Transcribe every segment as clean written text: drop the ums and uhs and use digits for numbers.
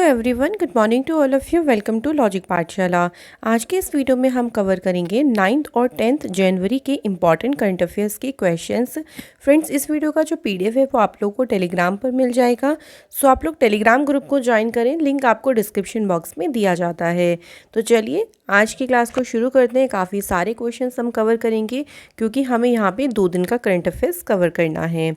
Everyone, good morning to all of you. Welcome to logic Pathshala. आज के इस video में हम कवर करेंगे 9th और 10th जनवरी के इम्पॉर्टेंट करंट अफेयर्स के क्वेश्चंस। फ्रेंड्स, इस वीडियो का जो पीडीएफ है वो आप लोगों को टेलीग्राम पर मिल जाएगा। सो आप लोग टेलीग्राम ग्रुप को ज्वाइन करें, लिंक आपको डिस्क्रिप्शन बॉक्स में दिया जाता है। तो चलिए आज की क्लास को शुरू करते हैं। काफ़ी सारे क्वेश्चन हम कवर करेंगे क्योंकि हमें यहाँ पे 2 दिन का करंट अफेयर्स कवर करना है।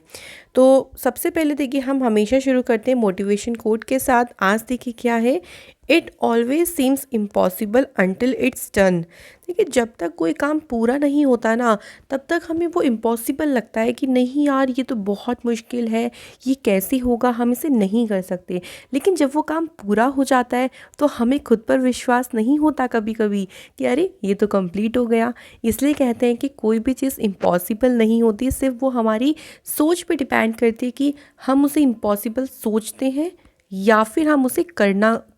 तो सबसे पहले देखिए, हम हमेशा शुरू करते हैं मोटिवेशन कोट के साथ। आज देखिए क्या है, it always seems impossible until it's done. देखिए, जब तक कोई काम पूरा नहीं होता ना, तब तक हमें वो इम्पॉसिबल लगता है कि नहीं यार, ये तो बहुत मुश्किल है, ये कैसे होगा, हम इसे नहीं कर सकते। लेकिन जब वो काम पूरा हो जाता है तो हमें खुद पर विश्वास नहीं होता कभी कभी कि अरे ये तो कंप्लीट हो गया। इसलिए कहते हैं कि कोई भी चीज़ इम्पॉसिबल नहीं होती, सिर्फ वो हमारी सोच पे डिपेंड करती है कि हम उसे इम्पॉसिबल सोचते हैं या फिर हम उसे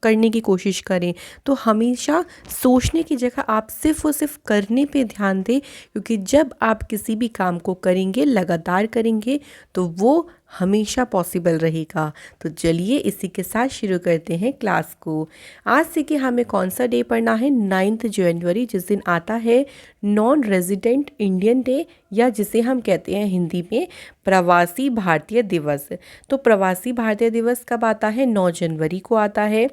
करने की कोशिश करें। तो हमेशा सोचने की जगह आप सिर्फ और सिर्फ करने पे ध्यान दें, क्योंकि जब आप किसी भी काम को करेंगे, लगातार करेंगे, तो वो हमेशा पॉसिबल रहेगा। तो चलिए इसी के साथ शुरू करते हैं क्लास को। आज से कि हमें कौन सा डे पढ़ना है, 9th जनवरी, जिस दिन आता है नॉन रेजिडेंट इंडियन डे, या जिसे हम कहते हैं हिंदी में प्रवासी भारतीय दिवस। तो प्रवासी भारतीय दिवस कब आता है? 9 जनवरी को आता है।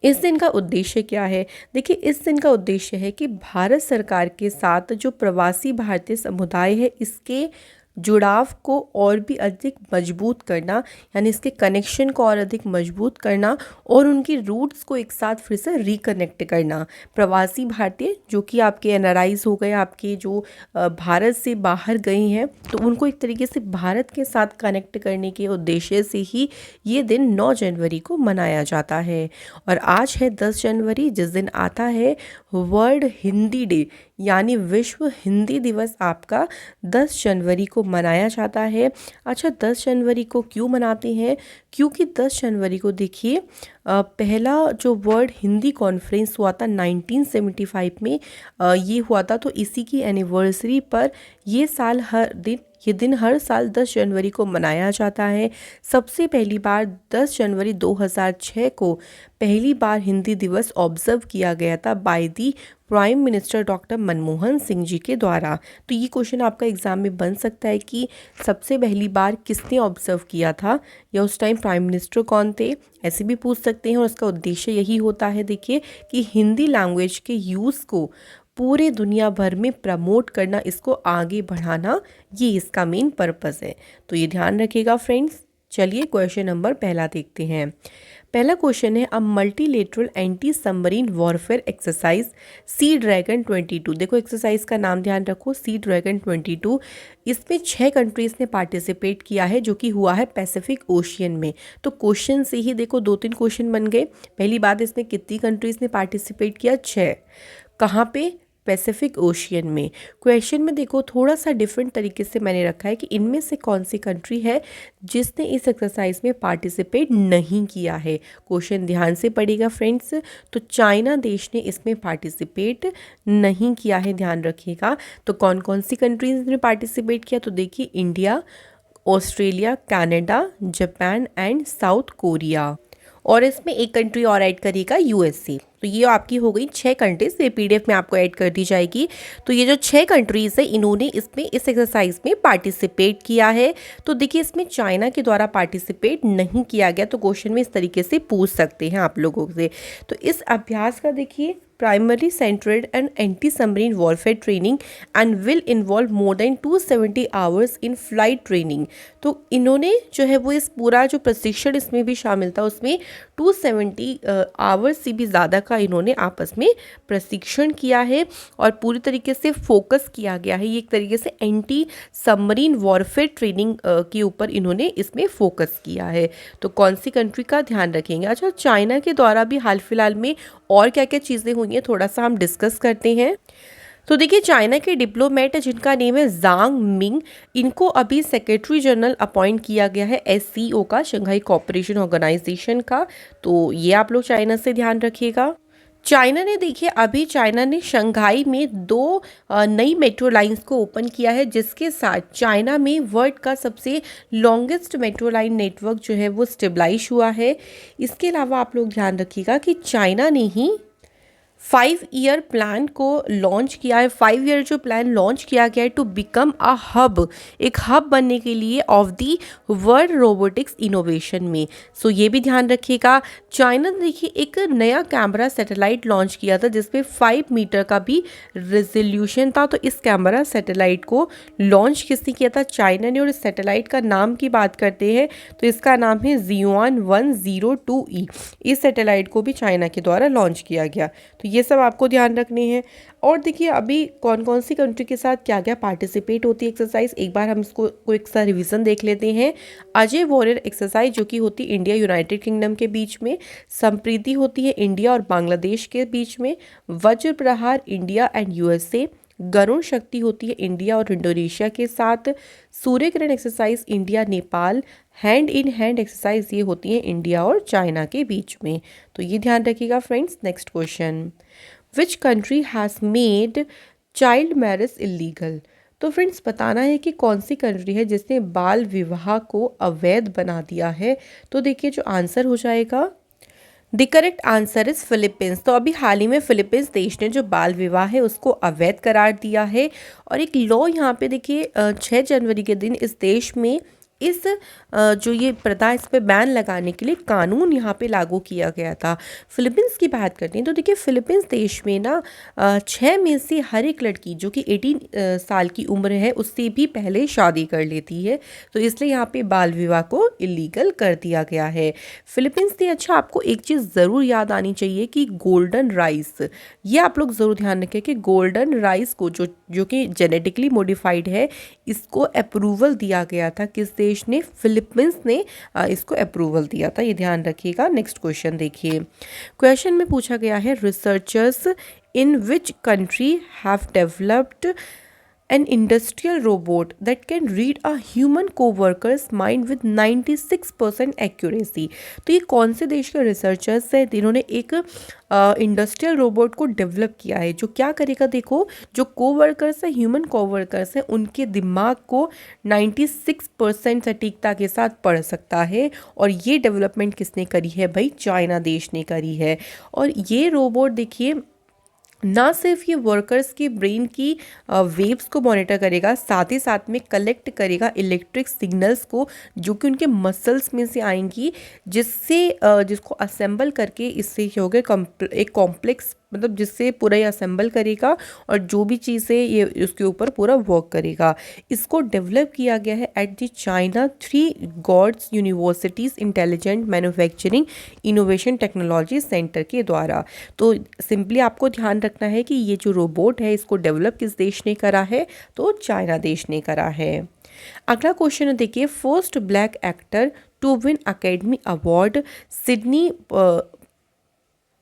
इस दिन का उद्देश्य क्या है? देखिए, इस दिन का उद्देश्य है कि भारत सरकार के साथ जो प्रवासी भारतीय समुदाय है, इसके जुड़ाव को और भी अधिक मजबूत करना, यानी इसके कनेक्शन को और अधिक मजबूत करना और उनकी रूट्स को एक साथ फिर से रिकनेक्ट करना। प्रवासी भारतीय जो कि आपके एनआरआईज हो गए, आपके जो भारत से बाहर गए हैं, तो उनको एक तरीके से भारत के साथ कनेक्ट करने के उद्देश्य से ही ये दिन 9 जनवरी को मनाया जाता है। और आज है 10 जनवरी, जिस दिन आता है वर्ल्ड हिंदी डे, यानी विश्व हिंदी दिवस आपका 10 जनवरी को मनाया जाता है। अच्छा, 10 जनवरी को क्यों मनाते हैं? क्योंकि 10 जनवरी को देखिए, पहला जो वर्ल्ड हिंदी कॉन्फ्रेंस हुआ था 1975 में, ये हुआ था। तो इसी की एनिवर्सरी पर ये दिन हर साल 10 जनवरी को मनाया जाता है। सबसे पहली बार 10 जनवरी 2006 को पहली बार हिंदी दिवस ऑब्जर्व किया गया था by the prime minister doctor Manmohan Singh ji के द्वारा। तो ये क्वेश्चन आपका एग्जाम में बन सकता है कि सबसे पहली बार किसने ऑब्जर्व किया था, या उस टाइम प्राइम मिनिस्टर कौन थे, ऐसे भी पूछ सकते हैं। और उसका उद्देश्य यही होता है, देखिए, कि हिंदी लैंग्वेज के यूज़ को पूरे दुनिया भर में प्रमोट करना, इसको आगे बढ़ाना, ये इसका मेन पर्पस है। तो ये ध्यान रखिएगा फ्रेंड्स। चलिए क्वेश्चन नंबर पहला देखते हैं। पहला क्वेश्चन है, a multilateral anti submarine warfare exercise sea dragon 22। देखो, एक्सरसाइज का नाम ध्यान रखो, सी ड्रैगन 22। इसमें 6 कंट्रीज ने पार्टिसिपेट किया है, जो कि हुआ है पैसिफिक ओशियन में। तो क्वेश्चन से ही देखो 2-3 क्वेश्चन बन गए। पहली बात, इसमें कितनी कंट्रीज ने पार्टिसिपेट किया? 6। कहाँ पे? पैसिफिक ओशियन में। क्वेश्चन में देखो थोड़ा सा डिफरेंट तरीके से मैंने रखा है कि इनमें से कौन सी कंट्री है जिसने इस एक्सरसाइज में पार्टिसिपेट नहीं किया है। क्वेश्चन ध्यान से पढ़िएगा फ्रेंड्स। तो चाइना देश ने इसमें पार्टिसिपेट नहीं किया है, ध्यान रखिएगा। तो कौन कौन सी कंट्रीज ने पार्टिसिपेट किया? तो देखिए, India, Australia, Canada, Japan and south Korea. और इसमें एक कंट्री और ऐड करिएगा, यूएसए। तो ये आपकी हो गई 6 कंट्रीज। ये पीडीएफ में आपको ऐड कर दी जाएगी। तो ये जो 6 कंट्रीज है, इन्होंने इसमें इस एक्सरसाइज में पार्टिसिपेट किया है। तो देखिए, इसमें चाइना के द्वारा पार्टिसिपेट नहीं किया गया। तो क्वेश्चन में इस तरीके से पूछ सकते हैं आप लोगों से। तो इस अभ्यास का देखिए, primary centred and anti submarine warfare training and will involve more than 270 hours in flight training. तो इन्होंने जो है वो इस पूरा जो प्रशिक्षण इसमें भी शामिल था, उसमें 270 आवर्स से भी ज़्यादा का इन्होंने आपस में प्रशिक्षण किया है और पूरी तरीके से फोकस किया गया है। ये एक तरीके से एंटी सबमरीन वॉरफेयर ट्रेनिंग के ऊपर इन्होंने इसमें फोकस किया है। तो कौन सी कंट्री का ध्यान रखेंगे? अच्छा, चाइना के द्वारा भी हाल फिलहाल में और क्या क्या चीज़ें हुई हैं, थोड़ा सा हम डिस्कस करते हैं। तो देखिए, चाइना के डिप्लोमेट जिनका नेम है जांग मिंग, इनको अभी सेक्रेटरी जनरल अपॉइंट किया गया है एससीओ का, शंघाई कोऑपरेशन ऑर्गेनाइजेशन का। तो ये आप लोग चाइना से ध्यान रखिएगा। चाइना ने देखिए अभी चाइना ने शंघाई में दो नई मेट्रो लाइंस को ओपन किया है, जिसके साथ चाइना में वर्ल्ड का सबसे लॉन्गेस्ट मेट्रो लाइन नेटवर्क जो है वो स्टेबलाइज हुआ है। इसके अलावा आप लोग ध्यान रखिएगा कि चाइना ने ही 5 ईयर प्लान को लॉन्च किया है। 5 ईयर जो प्लान लॉन्च किया गया है टू बिकम अ हब, एक हब बनने के लिए of the world robotics innovation में। सो ये भी ध्यान रखिएगा। चाइना ने देखिए एक नया कैमरा सैटेलाइट लॉन्च किया था जिसमें 5 मीटर का भी रेजोल्यूशन था। तो इस कैमरा सैटेलाइट को लॉन्च किसने किया था? चाइना ने। और इस सैटेलाइट का नाम की बात करते हैं तो इसका नाम है Zhuan-102E। इस सैटेलाइट को भी चाइना के द्वारा लॉन्च किया गया। तो ये सब आपको ध्यान रखने हैं। और देखिए अभी कौन कौन सी कंट्री के साथ क्या क्या पार्टिसिपेट होती है एक्सरसाइज, एक बार हम इसको क्विक सा रिवीजन देख लेते हैं। अजय वॉरियर एक्सरसाइज जो कि होती है इंडिया यूनाइटेड किंगडम के बीच में। संप्रीति होती है इंडिया और बांग्लादेश के बीच में। वज्र प्रहार इंडिया एंड यूएसए। गरुण शक्ति होती है इंडिया और इंडोनेशिया के साथ। Surya Kiran exercise India Nepal. Hand in hand exercise ये होती है इंडिया और चाइना के बीच में। तो ये ध्यान रखिएगा friends. Next question, which country has made child marriage illegal? तो फ्रेंड्स बताना है कि कौन सी कंट्री है जिसने बाल विवाह को अवैध बना दिया है। तो देखिए जो आंसर हो जाएगा, the correct answer is Philippines. तो अभी हाल ही में फिलीपींस देश ने जो बाल विवाह है उसको अवैध करार दिया है। और एक लॉ यहाँ पे देखिए 6 जनवरी के दिन इस देश में इस जो ये प्रथा इस पे बैन लगाने के लिए कानून यहाँ पे लागू किया गया था। फिलीपींस की बात करते हैं तो देखिए फिलीपींस देश में ना 6 में से हर एक लड़की जो कि 18 साल की उम्र है उससे भी पहले शादी कर लेती है। तो इसलिए यहाँ पे बाल विवाह को इलीगल कर दिया गया है फिलीपींस ने। अच्छा आपको एक चीज़ ज़रूर याद आनी चाहिए कि गोल्डन राइस, ये आप लोग ज़रूर ध्यान रखें कि गोल्डन राइस को जो कि जेनेटिकली मॉडिफाइड है, इसको अप्रूवल दिया गया था किस देश ने? फिलीपींस ने इसको अप्रूवल दिया था, ये ध्यान रखिएगा। नेक्स्ट क्वेश्चन देखिए, क्वेश्चन में पूछा गया है researchers in which country have developed an industrial robot that can read a human co-worker's mind with 96% accuracy। तो ये कौन से देश के रिसर्चर्स हैं जिन्होंने एक इंडस्ट्रियल रोबोट को डेवलप किया है जो क्या करेगा? देखो जो कोवर्कर्स हैं, ह्यूमन कोवर्कर्स हैं, उनके दिमाग को 96% सटीकता के साथ पढ़ सकता है। और ये डेवलपमेंट किसने करी है भाई? चाइना देश ने करी है। और ये रोबोट देखिए ना सिर्फ ये वर्कर्स की ब्रेन की वेव्स को मॉनिटर करेगा, साथ ही साथ में कलेक्ट करेगा इलेक्ट्रिक सिग्नल्स को जो कि उनके मसल्स में से आएंगी, जिससे जिसको असेंबल करके इससे क्या होगा एक कॉम्प्लेक्स, मतलब जिससे पूरा ये असेंबल करेगा और जो भी चीज़ें ये उसके ऊपर पूरा वर्क करेगा। इसको डेवलप किया गया है at the China 3 gorges universities intelligent manufacturing innovation technology centre के द्वारा। तो सिंपली आपको ध्यान रखना है कि ये जो रोबोट है इसको डेवलप किस देश ने करा है? तो चाइना देश ने करा है। अगला क्वेश्चन देखिए, first black actor to win Academy Award Sidney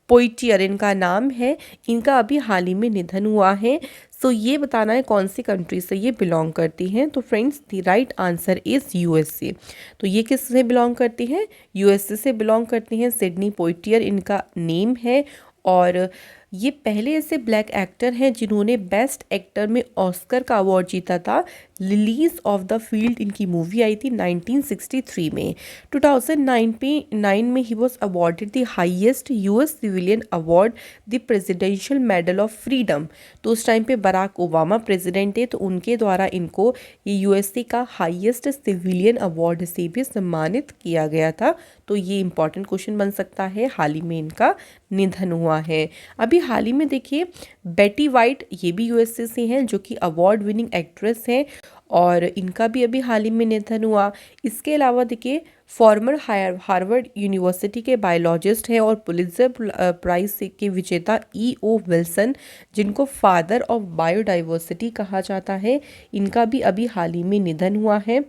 Poitier इनका नाम है, इनका अभी हाल ही में निधन हुआ है। सो ये बताना है कौन सी कंट्री से ये बिलोंग करती हैं। तो friends the right answer is USA. तो ये किस से बिलोंग करती हैं? यूएसए से बिलोंग करती हैं। सिडनी पोइटियर इनका नेम है। और ये पहले ऐसे ब्लैक एक्टर हैं जिन्होंने बेस्ट एक्टर में ऑस्कर का अवार्ड जीता था। लिलीज ऑफ द फील्ड इनकी मूवी आई थी 1963 में। 2009 में he was awarded the highest US civilian award the presidential medal of freedom. तो उस टाइम पे बराक ओबामा प्रेसिडेंट थे, तो उनके द्वारा इनको ये यूएसए का हाईएस्ट सिविलियन अवार्ड से भी सम्मानित किया गया था। तो ये इंपॉर्टेंट क्वेश्चन बन सकता है। हाल ही में इनका निधन हुआ है। अभी हाल ही में देखिए बेटी वाइट, ये भी यूएसए से हैं जो कि अवार्ड विनिंग एक्ट्रेस हैं और इनका भी अभी हाल ही में निधन हुआ। इसके अलावा देखिए फॉर्मर हार्वर्ड यूनिवर्सिटी के बायोलॉजिस्ट हैं और पुलित्जर प्राइज के विजेता E.O. विल्सन, जिनको फादर ऑफ बायोडाइवर्सिटी कहा जाता है, इनका भी अभी हाल ही में निधन हुआ है।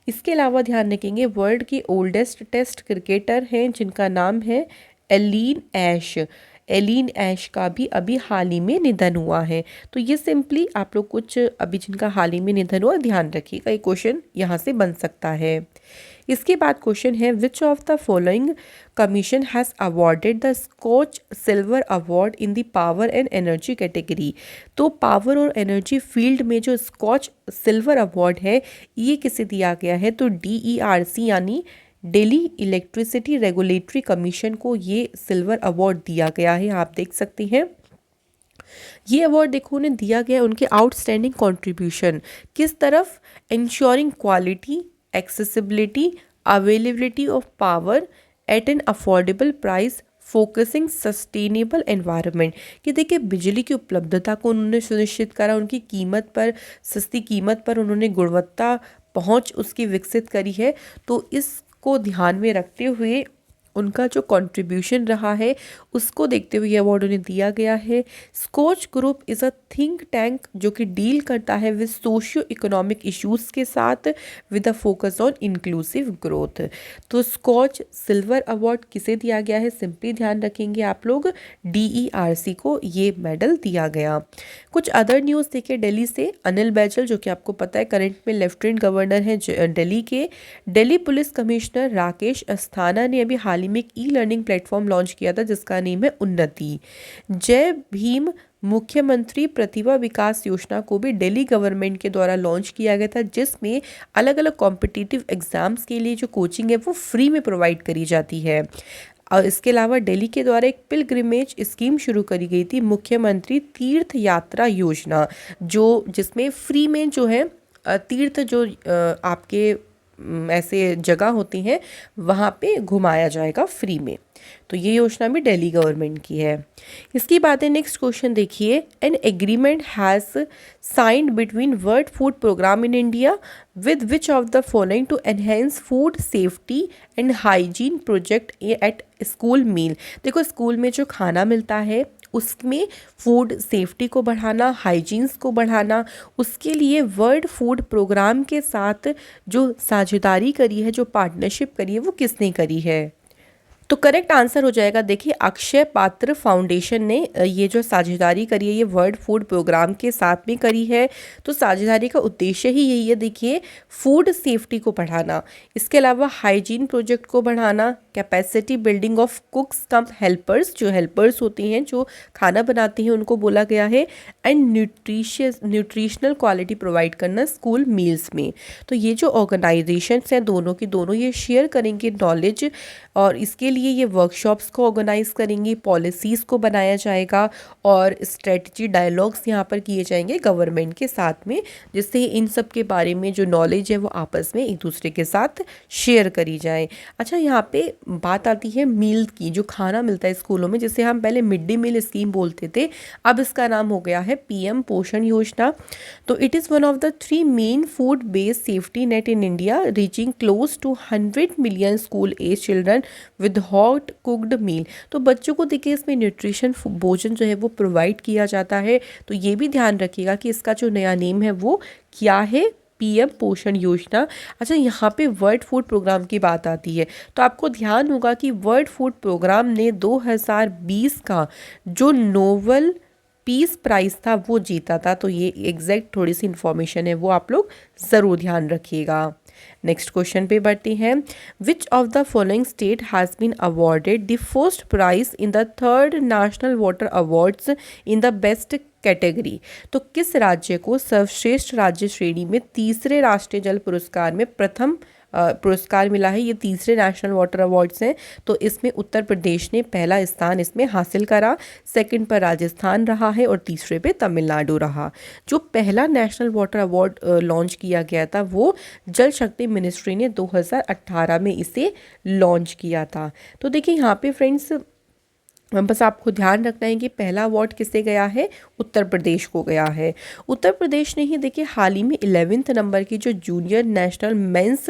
इसके अलावा ध्यान रखेंगे वर्ल्ड की ओल्डेस्ट टेस्ट क्रिकेटर हैं जिनका नाम है एलीन ऐश। एलीन ऐश का भी अभी हाल ही में निधन हुआ है। तो ये सिंपली आप लोग कुछ अभी जिनका हाल ही में निधन हुआ ध्यान रखिएगा, ये क्वेश्चन यहाँ से बन सकता है। इसके बाद क्वेश्चन है which of the following commission has awarded the Scotch silver award in the power and energy category. तो पावर और एनर्जी फील्ड में जो स्कॉच सिल्वर अवार्ड है ये किसे दिया गया है, तो DERC यानी दिल्ली इलेक्ट्रिसिटी रेगुलेटरी कमीशन को ये सिल्वर अवार्ड दिया गया है। आप देख सकते हैं ये अवार्ड देखो उन्हें दिया गया उनके आउटस्टैंडिंग कंट्रीब्यूशन किस तरफ, ensuring quality, accessibility, availability of power at an affordable price, focusing sustainable environment. कि देखिए बिजली की उपलब्धता को उन्होंने सुनिश्चित करा, उनकी कीमत पर, सस्ती कीमत पर उन्होंने गुणवत्ता पहुंच उसकी विकसित करी है। तो इसको ध्यान में रखते हुए उनका जो कंट्रीब्यूशन रहा है उसको देखते हुए ये अवार्ड उन्हें दिया गया है। Scotch group is a think tank जो कि डील करता है विद सोशियो इकोनॉमिक इश्यूज़ के साथ with a focus on inclusive growth. तो स्कॉच सिल्वर अवार्ड किसे दिया गया है, सिंपली ध्यान रखेंगे आप लोग, DERC को ये मेडल दिया गया। कुछ अदर न्यूज़ देखिए दिल्ली से, अनिल बैजल जो कि आपको पता है करंट में लेफ्टिनेंट गवर्नर हैं दिल्ली के, दिल्ली पुलिस कमिश्नर राकेश अस्थाना ने अभी हाल में एक ई-लर्निंग प्लेटफॉर्म लॉन्च किया था जिसका नेम है उन्नति। जय भीम मुख्यमंत्री प्रतिभा विकास योजना को भी दिल्ली गवर्नमेंट के द्वारा लॉन्च किया गया था जिसमें अलग अलग कॉम्पिटिटिव एग्जाम्स के लिए जो कोचिंग है वो फ्री में प्रोवाइड करी जाती है। और इसके अलावा दिल्ली के द्वारा एक पिलग्रिमेज स्कीम शुरू करी गई थी, मुख्यमंत्री तीर्थ यात्रा योजना, जो जिसमें फ्री में जो है तीर्थ जो आपके ऐसे जगह होती हैं वहाँ पे घुमाया जाएगा फ्री में। तो ये योजना भी दिल्ली गवर्नमेंट की है। इसकी बात है नेक्स्ट क्वेश्चन देखिए, an agreement has signed between World Food Programme in India with which of the following to enhance food safety and hygiene project at school meal. देखो स्कूल में जो खाना मिलता है उसमें फूड सेफ्टी को बढ़ाना, हाइजीन्स को बढ़ाना, उसके लिए वर्ल्ड फूड प्रोग्राम के साथ जो साझेदारी करी है, जो पार्टनरशिप करी है वो किसने करी है। तो करेक्ट आंसर हो जाएगा देखिए अक्षय पात्र फाउंडेशन ने ये जो साझेदारी करी है ये वर्ल्ड फूड प्रोग्राम के साथ में करी है। तो साझेदारी का उद्देश्य ही यही है देखिए फूड सेफ्टी को बढ़ाना, इसके अलावा हाइजीन प्रोजेक्ट को बढ़ाना, capacity building of कुक्स come helpers, जो हेल्पर्स होती हैं जो खाना बनाती हैं उनको बोला गया है, एंड न्यूट्रिशनल क्वालिटी प्रोवाइड करना स्कूल मील्स में। तो ये जो ऑर्गेनाइजेशंस हैं दोनों की दोनों ये शेयर करेंगे नॉलेज और इसके लिए ये वर्कशॉप्स को ऑर्गेनाइज करेंगी, पॉलिसीज़ को बनाया जाएगा और स्ट्रेटजी डायलॉग्स यहाँ पर किए जाएंगे गवर्नमेंट के साथ में, जिससे इन सब के बारे में जो नॉलेज है वो आपस में एक दूसरे के साथ शेयर करी जाए। अच्छा यहाँ पे बात आती है मील की, जो खाना मिलता है स्कूलों में जिसे हम पहले मिड डे मील स्कीम बोलते थे, अब इसका नाम हो गया है PM पोषण योजना। तो it is one of the 3 main food based safety net in India reaching close to 100 million school age children with hot cooked meal. तो बच्चों को देखिए इसमें न्यूट्रिशन भोजन जो है वो प्रोवाइड किया जाता है। तो ये भी ध्यान रखिएगा कि इसका जो नया नेम है वो क्या है, PM पोषण योजना। अच्छा यहाँ पे वर्ल्ड फूड प्रोग्राम की बात आती है तो आपको ध्यान होगा कि वर्ल्ड फूड प्रोग्राम ने 2020 का जो नोबेल पीस प्राइज़ था वो जीता था। तो ये एग्जैक्ट थोड़ी सी इन्फॉर्मेशन है वो आप लोग ज़रूर ध्यान रखिएगा। नेक्स्ट क्वेश्चन पे बढ़ते हैं, which of the following state has been awarded the first prize in the 3rd national water awards in the best category. तो किस राज्य को सर्वश्रेष्ठ राज्य श्रेणी में तीसरे राष्ट्रीय जल पुरस्कार में प्रथम पुरस्कार मिला है। ये तीसरे नेशनल वाटर अवार्ड्स हैं। तो इसमें उत्तर प्रदेश ने पहला स्थान इसमें हासिल करा, सेकंड पर राजस्थान रहा है और तीसरे पे तमिलनाडु रहा। जो पहला नेशनल वाटर अवार्ड लॉन्च किया गया था वो जल शक्ति मिनिस्ट्री ने 2018 में इसे लॉन्च किया था। तो देखिए यहाँ पे फ्रेंड्स बस आपको ध्यान रखना है कि पहला अवार्ड किसे गया है, उत्तर प्रदेश को गया है। उत्तर प्रदेश ने ही देखिए हाल ही में 11वें नंबर की जो junior national men's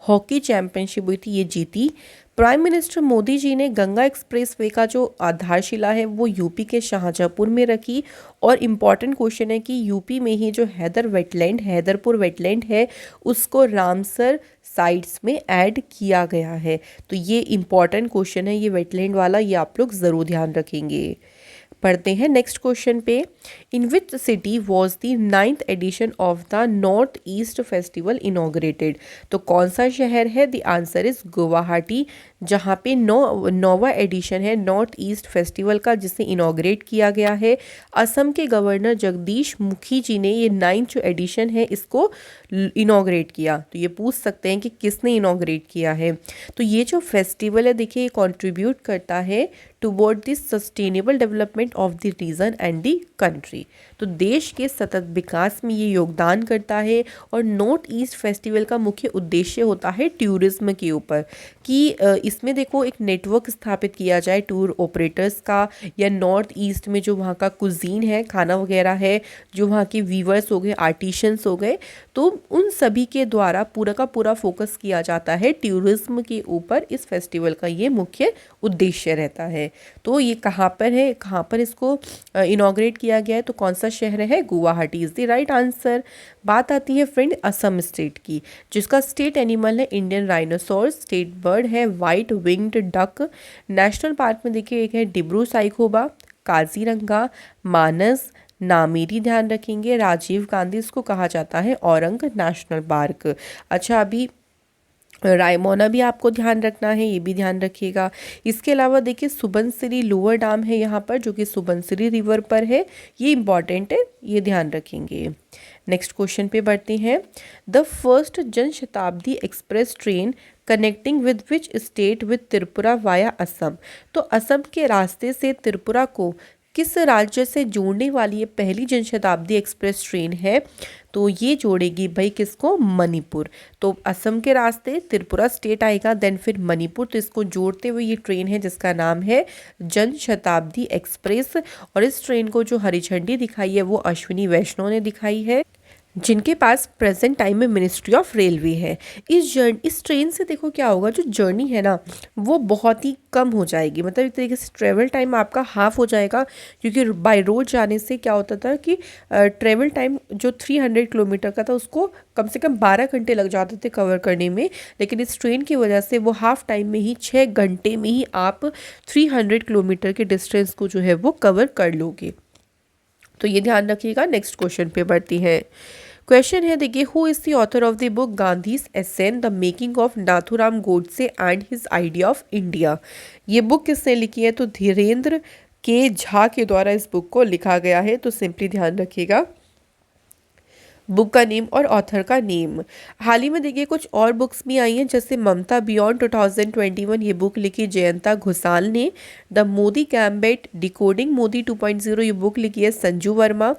hockey championship हुई थी ये जीती। प्राइम मिनिस्टर मोदी जी ने गंगा एक्सप्रेसवे का जो आधारशिला है वो यूपी के शाहजहाँपुर में रखी। और इम्पॉर्टेंट क्वेश्चन है कि यूपी में ही जो हैदरपुर वेटलैंड है उसको रामसर साइट्स में ऐड किया गया है। तो ये इम्पॉर्टेंट क्वेश्चन है ये वेटलैंड वाला, ये आप लोग ज़रूर ध्यान रखेंगे। पढ़ते हैं नेक्स्ट क्वेश्चन पे। In which city was the 9th edition of the North East festival inaugurated. तो कौन सा शहर है? द आंसर इज गुवाहाटी, जहाँ पे नौवा एडिशन है नॉर्थ ईस्ट फेस्टिवल का, जिसे इनॉग्रेट किया गया है। असम के गवर्नर जगदीश मुखी जी ने ये 9th जो एडिशन है इसको इनॉग्रेट किया। तो ये पूछ सकते हैं कि किसने इनॉग्रेट किया है। तो ये जो फेस्टिवल है देखिए, ये कॉन्ट्रीब्यूट करता है toward the sustainable development of the region and the country. तो देश के सतत विकास में ये योगदान करता है। और नॉर्थ ईस्ट फेस्टिवल का मुख्य उद्देश्य होता है टूरिज्म के ऊपर, कि इसमें देखो एक नेटवर्क स्थापित किया जाए टूर ऑपरेटर्स का, या नॉर्थ ईस्ट में जो वहाँ का कुजीन है, खाना वगैरह है, जो वहाँ के वीवर्स हो गए, आर्टिशंस हो गए, तो उन सभी के द्वारा पूरा का पूरा फोकस किया जाता है टूरिज्म के ऊपर। इस फेस्टिवल का ये मुख्य उद्देश्य रहता है। तो ये कहाँ पर है, कहाँ पर इसको इनॉग्रेट किया गया है? तो कौन सा शहर है? Guwahati is the right answer. बात आती है फ्रेंड असम स्टेट की, जिसका स्टेट एनिमल है इंडियन राइनोसोर, स्टेट बर्ड है white winged duck. National park में देखिए एक है डिब्रू साइखोवा, काजीरंगा, मानस, नामेरी ध्यान रखेंगे। राजीव गांधी इसको कहा जाता है औरंग नेशनल पार्क। अच्छा, अभी रायमोना भी आपको ध्यान रखना है, ये भी ध्यान रखिएगा। इसके अलावा देखिए सुबनसिरी लोअर डैम है यहाँ पर, जो कि सुबनसिरी रिवर पर है, ये इंपॉर्टेंट है, ये ध्यान रखेंगे। नेक्स्ट क्वेश्चन पे बढ़ते हैं। The first Janshatabdi express train connecting with which state with Tripura via Assam. तो असम के रास्ते से त्रिपुरा को किस राज्य से जोड़ने वाली ये पहली जनशताब्दी एक्सप्रेस ट्रेन है? तो ये जोड़ेगी भाई किसको? मणिपुर। तो असम के रास्ते त्रिपुरा स्टेट आएगा, देन फिर मणिपुर, तो इसको जोड़ते हुए ये ट्रेन है जिसका नाम है जनशताब्दी एक्सप्रेस। और इस ट्रेन को जो हरी झंडी दिखाई है वो अश्विनी वैष्णव ने दिखाई है, जिनके पास प्रेजेंट टाइम में मिनिस्ट्री ऑफ रेलवे है। इस ट्रेन से देखो क्या होगा, जो जर्नी है ना वो बहुत ही कम हो जाएगी, मतलब एक तरीके से ट्रेवल टाइम आपका हाफ हो जाएगा। क्योंकि बाय रोड जाने से क्या होता था कि ट्रेवल टाइम जो 300 किलोमीटर का था उसको कम से कम 12 घंटे लग जाते थे कवर करने में, लेकिन इस ट्रेन की वजह से वो हाफ टाइम में ही 6 घंटे में ही आप 300 किलोमीटर के डिस्टेंस को जो है वो कवर कर लोगे। तो ये ध्यान रखिएगा। नेक्स्ट क्वेश्चन पे बढ़ती है। क्वेश्चन है देखिए, who is the author of the book Gandhi's एसेन the making of Nathuram Godse and his idea of India. ये बुक किसने लिखी है? तो धीरेन्द्र के झा के द्वारा इस बुक को लिखा गया है। तो सिंपली ध्यान रखिएगा बुक का नेम और ऑथर का नेम। हाल ही में देखिए कुछ और बुक्स भी आई हैं, जैसे ममता बियॉन्ड 2021 ये बुक लिखी जयंता घोसाल ने। The Modi gambit decoding Modi 2.0 ये बुक लिखी है Sanju Varma.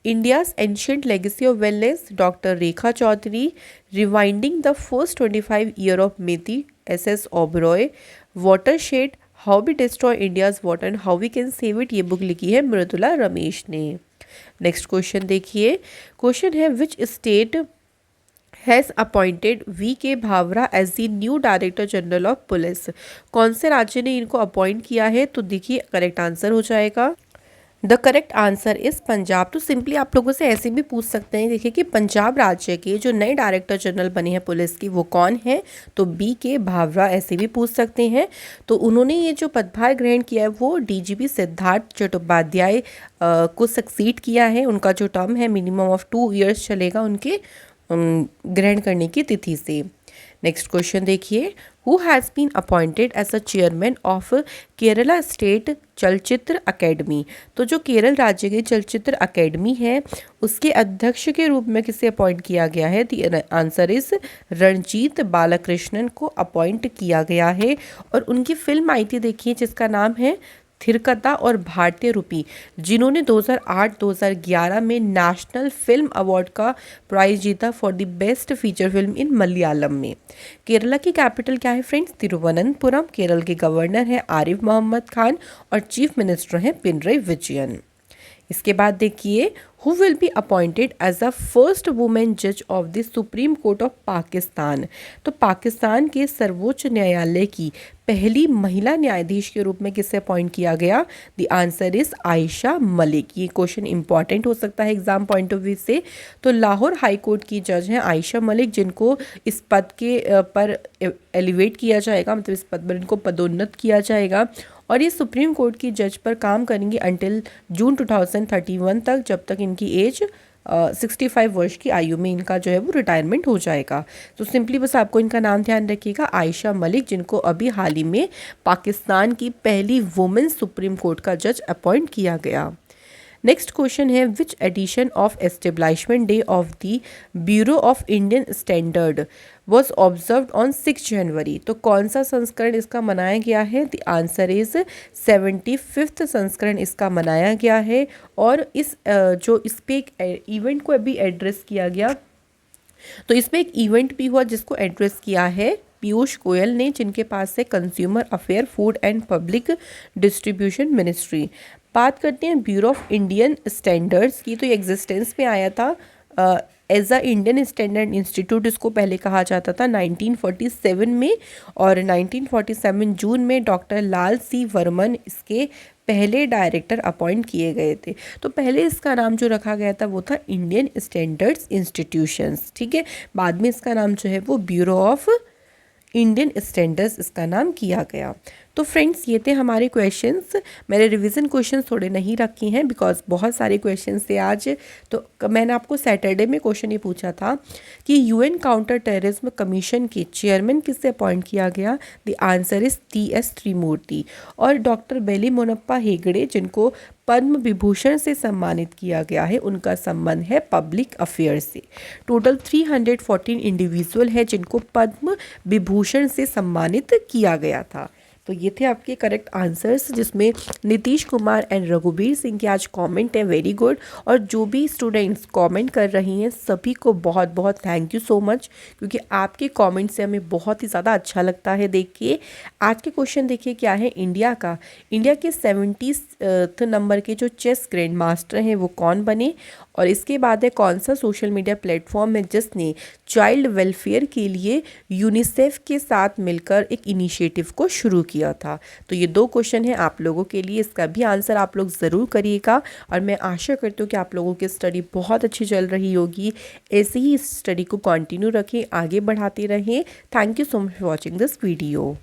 India's ancient legacy of wellness doctor Rekha Chaudhary. Rewinding the first 25 year of मेथी SS Oberoi. Watershed how we destroy India's water and how we can save it ये बुक लिखी है मृदुला रमेश ने। नेक्स्ट क्वेश्चन देखिए। Question है which state has appointed VK Bhawra as the new director general of police. कौन से राज्य ने इनको अपॉइंट किया है? तो देखिए करेक्ट आंसर हो जाएगा, the correct answer is Punjab. तो सिंपली आप लोगों से ऐसे भी पूछ सकते हैं, देखिए कि पंजाब राज्य के जो नए डायरेक्टर जनरल बने हैं पुलिस की वो कौन है? तो BK भावरा ऐसे भी पूछ सकते हैं। तो उन्होंने ये जो पदभार ग्रहण किया है वो DGP सिद्धार्थ चट्टोपाध्याय को सक्सीड किया है। उनका जो टर्म है मिनिमम ऑफ 2 ईयर्स चलेगा उनके ग्रहण करने की तिथि से। नेक्स्ट क्वेश्चन देखिए, who has been appointed as a chairman of Kerala state Chalachitra academy. तो जो केरल राज्य की चलचित्र अकेडमी है उसके अध्यक्ष के रूप में किसे अपॉइंट किया गया है? The answer is Ranjit Balakrishnan को अपॉइंट किया गया है। और उनकी फिल्म आई थी देखिए जिसका नाम है थिरकथा और भारतीय रूपी, जिन्होंने 2008-2011 में नेशनल फिल्म अवार्ड का प्राइज जीता for the best feature film in Malayalam में। केरला की कैपिटल क्या है फ्रेंड्स? तिरुवनंतपुरम। केरल के गवर्नर हैं आरिफ मोहम्मद खान और चीफ मिनिस्टर हैं पिनरई विजयन। इसके बाद देखिए, who will be appointed as a first women जज of the Supreme Court of Pakistan. तो पाकिस्तान के सर्वोच्च न्यायालय की पहली महिला न्यायाधीश के रूप में किसे अपॉइंट किया गया? The answer is Ayesha Malik. ये क्वेश्चन इंपॉर्टेंट हो सकता है एग्जाम पॉइंट ऑफ व्यू से। तो लाहौर हाई कोर्ट की जज हैं आयशा मलिक, जिनको इस पद के पर एलिवेट किया जाएगा, मतलब इस पद पर इनको पदोन्नत किया जाएगा। और ये सुप्रीम कोर्ट की जज पर काम करेंगी अंटिल जून 2031 तक, जब तक इनकी एज 65 वर्ष की आयु में इनका जो है वो रिटायरमेंट हो जाएगा। तो सिंपली बस आपको इनका नाम ध्यान रखिएगा, आयशा मलिक, जिनको अभी हाल ही में पाकिस्तान की पहली वुमेन सुप्रीम कोर्ट का जज अपॉइंट किया गया। नेक्स्ट क्वेश्चन है, which edition of establishment day of the bureau of Indian standard was observed on 6 जनवरी। तो कौन सा संस्करण इसका मनाया गया है? द आंसर इज 75वां संस्करण इसका मनाया गया है। और इस जो इस पे एक इवेंट को अभी एड्रेस किया गया, तो इस पे एक इवेंट भी हुआ जिसको एड्रेस किया है पीयूष गोयल ने, जिनके पास से consumer affair, food and public distribution ministry. बात करते हैं ब्यूरो ऑफ इंडियन स्टैंडर्ड्स की, तो ये एग्जिस्टेंस में आया था as a Indian standard institute, इसको पहले कहा जाता था 1947 में। और 1947 जून में डॉक्टर लाल सी वर्मन इसके पहले डायरेक्टर अपॉइंट किए गए थे। तो पहले इसका नाम जो रखा गया था वो था इंडियन स्टैंडर्ड्स इंस्टीट्यूशंस, ठीक है। बाद में इसका नाम जो है वो ब्यूरो ऑफ इंडियन स्टैंडर्ड्स इसका नाम किया गया। तो फ्रेंड्स, ये थे हमारे क्वेश्चंस। मैंने रिवीजन क्वेश्चंस थोड़े नहीं रखे हैं बिकॉज बहुत सारे क्वेश्चंस थे आज। तो मैंने आपको सैटरडे में क्वेश्चन ये पूछा था कि यूएन काउंटर टेररिज्म कमीशन के चेयरमैन किससे अपॉइंट किया गया? The answer is TS. Tirumurti. और डॉक्टर बेली मोनप्पा हेगड़े, जिनको पद्म विभूषण से सम्मानित किया गया है, उनका संबंध है पब्लिक अफेयर से। टोटल 314 इंडिविजुअल है जिनको पद्म विभूषण से सम्मानित किया गया था। तो ये थे आपके करेक्ट आंसर्स, जिसमें नीतीश कुमार एंड रघुबीर सिंह के आज कमेंट है, वेरी गुड। और जो भी स्टूडेंट्स कमेंट कर रही हैं सभी को बहुत बहुत थैंक यू सो मच, क्योंकि आपके कमेंट से हमें बहुत ही ज़्यादा अच्छा लगता है। देखिए आज के क्वेश्चन देखिए क्या है, इंडिया के 70 नंबर के जो चेस ग्रैंड मास्टर हैं वो कौन बने, और इसके बाद है कौन सा सोशल मीडिया प्लेटफॉर्म है जिसने चाइल्ड वेलफेयर के लिए यूनिसेफ के साथ मिलकर एक इनिशिएटिव को शुरू किया था। तो ये 2 क्वेश्चन है आप लोगों के लिए, इसका भी आंसर आप लोग ज़रूर करिएगा। और मैं आशा करती हूँ कि आप लोगों की स्टडी बहुत अच्छी चल रही होगी। ऐसे ही इस स्टडी को कंटिन्यू रखें, आगे बढ़ाते रहें। Thank you so much for watching this video.